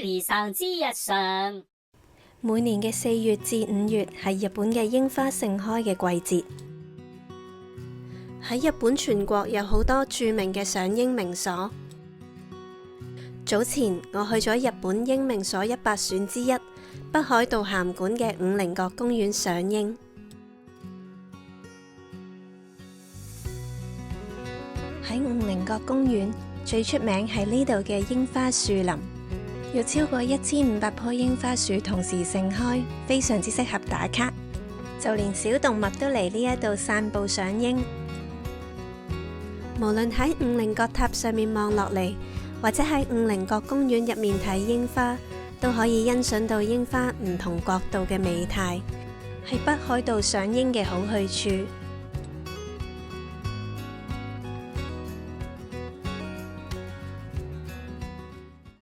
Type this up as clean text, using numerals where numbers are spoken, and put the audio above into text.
理想之日常。每年嘅4月至5月係日本嘅櫻花盛開嘅季節。喺日本全國有好多著名嘅賞櫻名所。早前我去咗日本櫻名所100選之一北海道函館嘅五稜郭公園賞櫻。喺五稜郭公園最出名係呢度嘅櫻花樹林，有超過1500棵櫻花樹同時盛開，非常之適合打卡。就連小動物都嚟呢一度散步賞櫻。無論喺五稜郭塔上面望落嚟，或者喺五稜郭公園入面睇櫻花，都可以欣賞到櫻花唔同角度嘅美態，係北海道賞櫻嘅好去處。